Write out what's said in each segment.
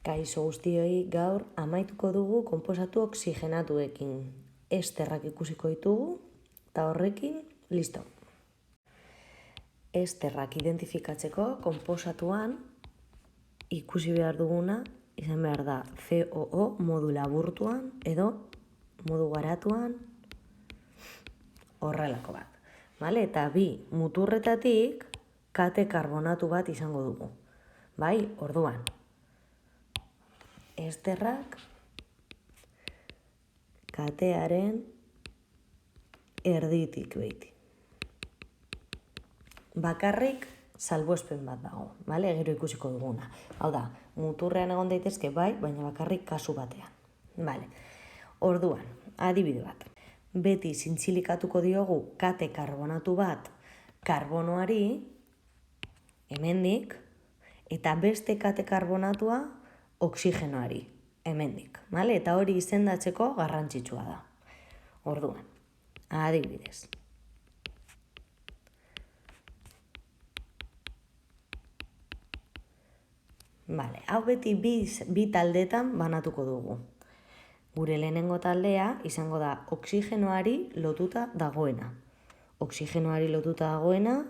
Kaixo guztioi, gaur amaituko dugu konposatu oxigenatuekin. Esterrak ikusiko ditugu, eta horrekin, listo. Esterrak identifikatzeko konposatuan ikusi behar duguna, izan behar da COO modu laburtuan edo modu garatuan horrelako bat. Vale? Eta bi muturretatik kate karbonatu bat izango dugu. Bai, orduan. Esterrak katearen erditik behiti. Bakarrik salbuespen bat dago, vale? Gero ikusiko duguna. Hau da, muturrean egon daitezke bai, baina bakarrik kasu batean. Vale. Orduan, adibide bat. Beti zintzilikatuko diogu kate karbonatu bat karbonoari, hemendik, eta beste kate karbonatua oxigenoari, hemendik. Vale? Eta hori izendatzeko garrantzitsua da. Orduan, adibidez. Vale, hau beti bi taldetan banatuko dugu. Gure lehenengo taldea izango da oxigenoari lotuta dagoena. Oxigenoari lotuta dagoena,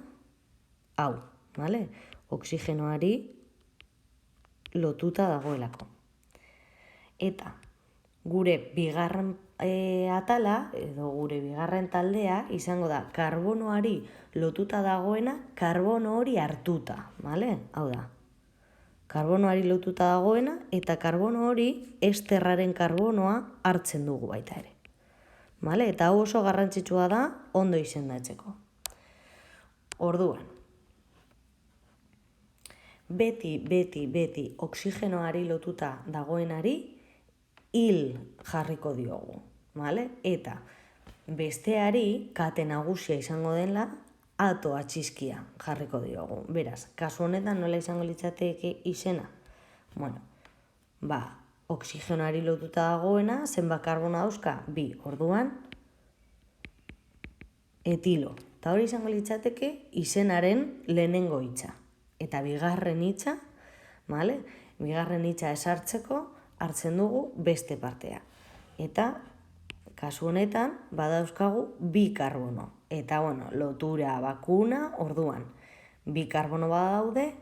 hau, vale? Oxigenoari lotuta dagoelako. Eta gure bigarren atala, edo gure bigarren taldea, izango da karbonoari lotuta dagoena, karbono hori hartuta, vale? Hau da, karbonoari lotuta dagoena, eta karbono hori esterraren karbonoa hartzen dugu baita ere. Vale? Eta hau oso garrantzitsua da ondo izendatzeko. Orduan, beti oxigenoari lotuta dagoenari hil jarriko diogu, vale? Eta besteari kate nagusia izango dela atoa txiskia jarriko diogu. Beraz, kasu honetan nola izango litzateke izena? Bueno, oxigenoari lotuta dagoena, zenbat karbona dauzka? 2, orduan, etilo. Eta hori izango litzateke izenaren lehenengo hitza. Eta bigarren hitza, vale? Bigarren hitza esartzeko hartzen dugu beste partea. Eta kasu honetan badauzkagu 2 karbono. Eta bueno, lotura bakuna, orduan 2 karbono badaude,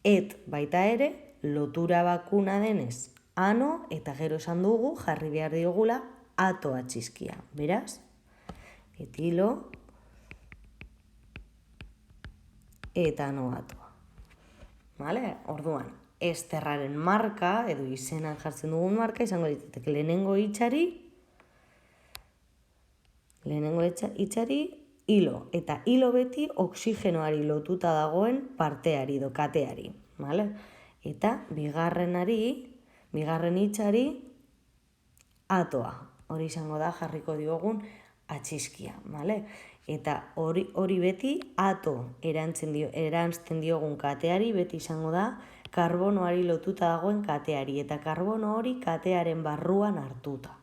et baita ere lotura bakuna denez ano, eta gero esan dugu jarri behar diogula atoa txiskia. Beraz, etilo eta ano atoa. Vale? Orduan, esterraren marka, edo izenan jartzen dugun marka, izango litzateke lehenengo hitzari hilo. Eta hilo beti oxigenoari lotuta dagoen parteari, edo kateari. Vale? Eta bigarren hitzari atoa. Hori izango da jarriko diogun atxiskia. Vale? Eta hori beti ato erantzten diogun kateari, beti izango da karbonoari lotuta dagoen kateari, eta karbono hori katearen barruan hartuta.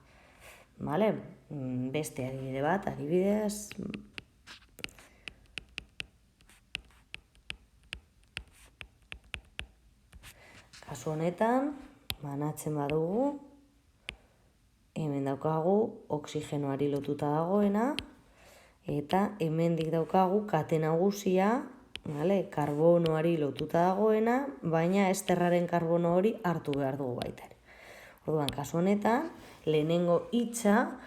Vale? Beste adibide bat, adibidez. Kasu honetan, banatzen badugu, hemen daukagu oxigenoari lotuta dagoena, eta hemendik daukagu kate nagusia, vale? Karbonoari lotuta dagoena, baina esterraren karbono hori hartu behar dugu baita ere. Orduan, kasu honetan, lehenengo hitza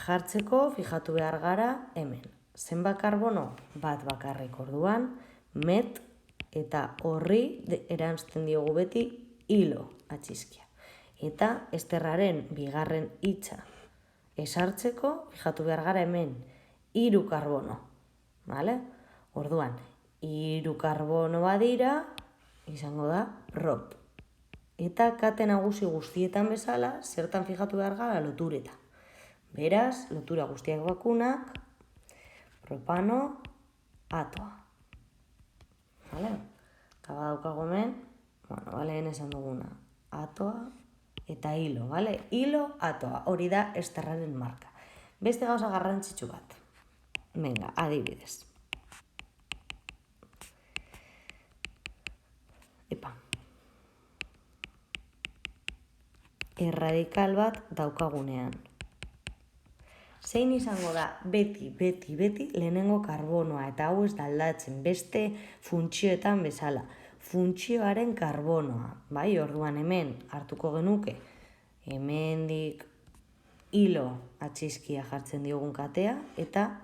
jartzeko fijatu behar gara hemen. Zenbat karbono? Bat bakarrik, orduan, met, eta horri erantzten diogu beti hilo atxiskia. Eta esterraren bigarren hitza esartzeko, fijatu behar gara hemen, 3 karbono. Vale? Orduan, 3 karbono badira, izango da prop. Eta kate nagusi guztietan bezala, zertan fijatu behar gara lotureta. Beraz, lotura guztiak bakunak, propano, atoa. Vale? Eta badaukago hemen, lehen esan duguna, atoa eta hilo, vale? Hilo, atoa, hori da esterraren marka. Beste gauza garrantzitsu bat. Venga, adibidez. erradikal bat daukagunean. Zein izango da beti lehenengo karbonoa, eta hau ez da aldatzen, beste funtzioetan bezala. Funtzioaren karbonoa, bai, orduan hemen hartuko genuke, hemendik hilo atxizkia jartzen diogun katea, eta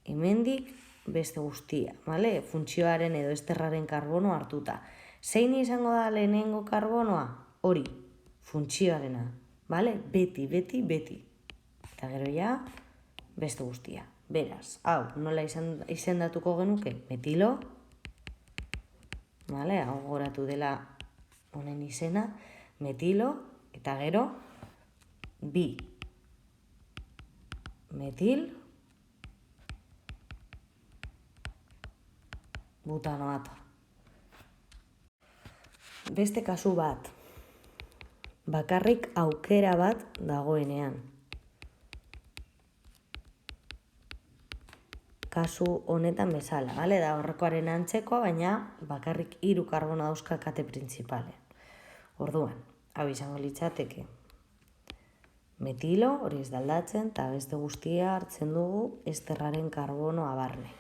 hemendik beste guztia, bale? Funtzioaren edo esterraren karbono hartuta. Zein izango da lehenengo karbonoa? Hori, funtzioarena, bale? Beti. Eta gero ja, beste guztia. Beraz, hau, nola izendatuko genuke? Metilo, bale? Hau goratu dela honen izena, metilo, eta gero, bi. Metil, butanoato. Beste kasu bat, bakarrik aukera bat dagoenean. Kasu honetan bezala, bale? Da horrekoaren antzekoa, baina bakarrik 3 karbono dauzka kate printzipalean. Orduan, hau izango litzateke metilo, hori ez da aldatzen, eta beste guztia hartzen dugu esterraren karbonoa barne.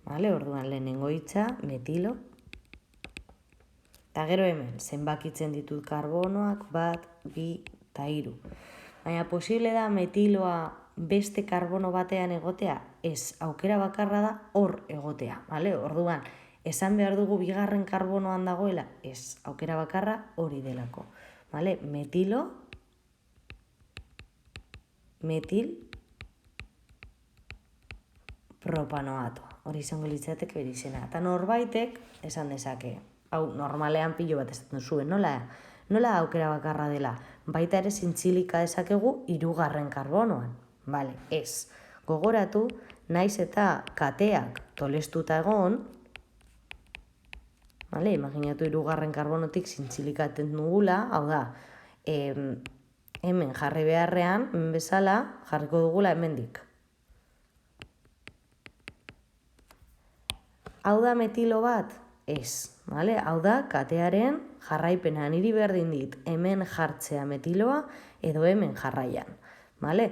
Bale? Orduan, lehenengo hitza, metilo. Eta gero hemen, zenbakitzen ditut karbonoak, 1, 2, eta 3. Baina posible da metiloa beste karbono batean egotea? Ez, aukera bakarra da hor egotea, bale? Orduan, esan behar dugu bigarren karbonoan dagoela? Ez, aukera bakarra hori delako. Bale? Metilo, metil, propanoato. Hori izango litzateke bere izena. Eta norbaitek esan dezake, hau normalean pilo bat esaten zuen, nola aukera bakarra dela? Baita ere zintzilika dezakegu 3. karbonoan. Bale, ez. Gogoratu, naiz eta kateak tolestuta egon, bale, imaginatu 3. karbonotik zintzilikaten dugula, hau da, hemen jarri beharrean, bezala, jarriko dugula hemendik. Hau da metilo bat? Ez, bale? Hau da, katearen jarraipena, niri berdin dit, hemen jartzea metiloa edo hemen jarraian, bale?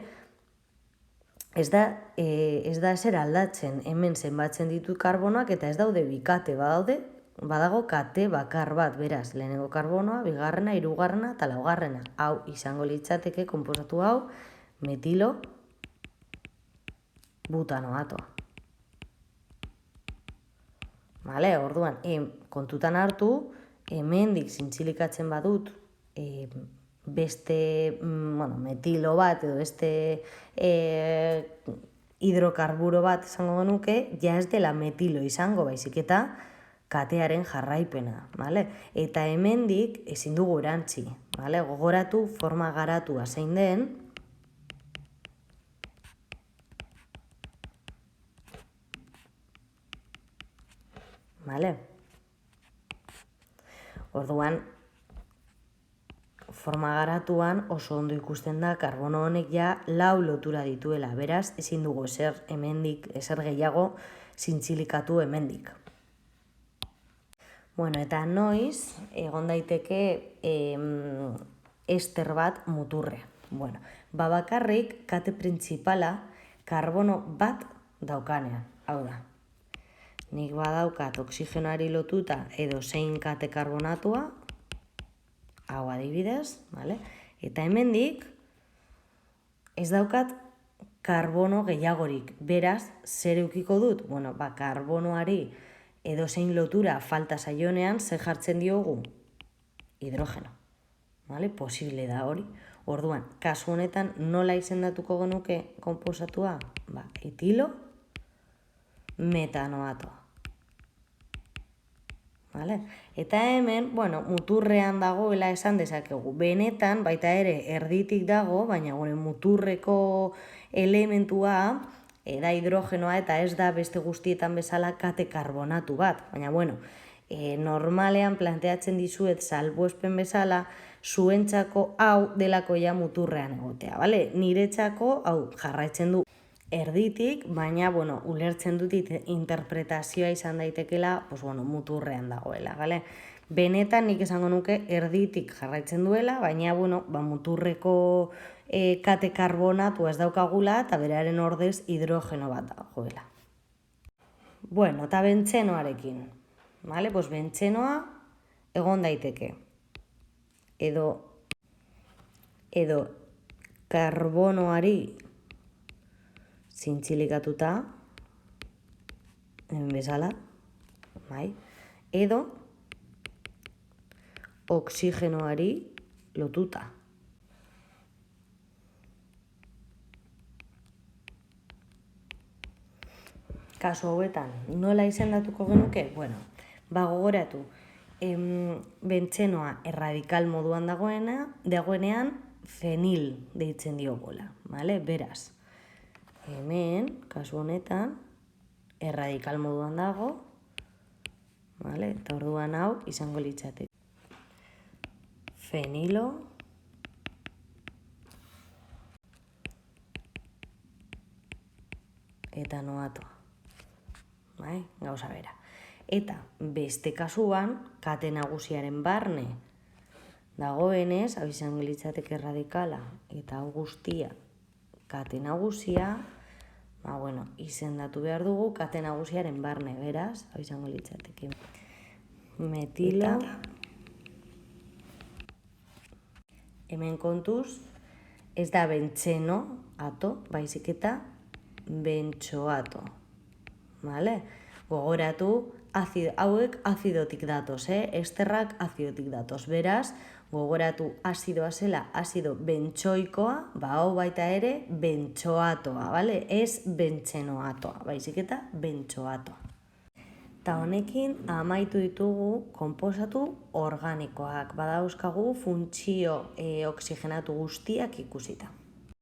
Ez da ezer aldatzen, hemen zenbatzen ditut karbonoak eta ez daude bikate, badago kate bakar bat, beraz, lehenengo karbonoa, 2., 3. eta 4. Hau izango litzateke konposatu hau metilo butanoatoa. Bale, orduan, kontutan hartu, hemendik zintzilikatzen badut beste metilo bat edo beste hidrokarburo bat izango genuke, ja ez dela metilo izango, baizik eta katearen jarraipena, bale? Eta hemendik ezin dugu erantzi, bale? Gogoratu forma garatua zein den, bale? Orduan, forma garatuan oso ondo ikusten da karbono honek ja 4 lotura dituela, beraz, ezin dugu ezer hemendik, ezer gehiago zintzilikatu hemendik. Bueno, eta noiz, egon daiteke ester bat muturre. Bueno, bakarrik kate printzipala karbono bat daukanean, hau da. Nik badaukat oxigenoari lotuta edo zein kate karbonatua, hau adibidez, vale? Eta hemendik ez daukat karbono gehiagorik. Beraz, zer eukiko dut? Bueno, karbonoari edo zein lotura falta zaionean zer jartzen diogu? Hidrogeno. Vale? Posible da hori. Orduan, kasu honetan nola izendatuko genuke konposatua? Etilo metanoatoa. Vale? Eta hemen, muturrean dagoela esan dezakegu. Benetan, baita ere, erditik dago, baina muturreko elementua da hidrogenoa eta ez da beste guztietan bezala kate karbonatu bat. Baina, normalean planteatzen dizuet salbuespen bezala, zuentzako hau delako ja muturrean egotea. Vale? Niretzako hau jarraitzen du erditik, baina, ulertzen dut interpretazioa izan daitekela, muturrean dagoela, vale? Benetan nik esango nuke erditik jarraitzen duela, baina, muturreko kate karbonatu ez daukagula eta beraren ordez hidrogeno bat dagoela. Eta bentzenoarekin. Bentzenoa egon daiteke. Edo karbonoari zintzilikatuta, hemen bezala, edo oxigenoari lotuta. Kasu hauetan, nola izendatuko genuke? Gogoratu, bentzenoa erradikal moduan dagoenean fenil deitzen diogula, beraz. Hemen, kasu honetan, erradikal moduan dago, eta orduan hau izango litzateke. Fenilo eta noatoa. Gauza bera. Eta beste kasuan, kate nagusiaren barne dagoenez, hau izango litzateke erradikala eta hau guztia kate nagusia, izendatu behar dugu kate nagusiaren barne, beraz, hau izango litzateke metilo. Hemen kontuz, ez da bentzenoato, baizik eta bentsoato. Gogoratu, hauek azidotik datoz, esterrak azidotik datoz. Beraz, gogoratu azidoa zela azido bentsoikoa, hau baita ere bentsoatoa, ez bentzenoatoa, baizik eta bentsoatoa. Eta honekin amaitu ditugu konposatu organikoak, badauzkagu funtzio oxigenatu guztiak ikusita.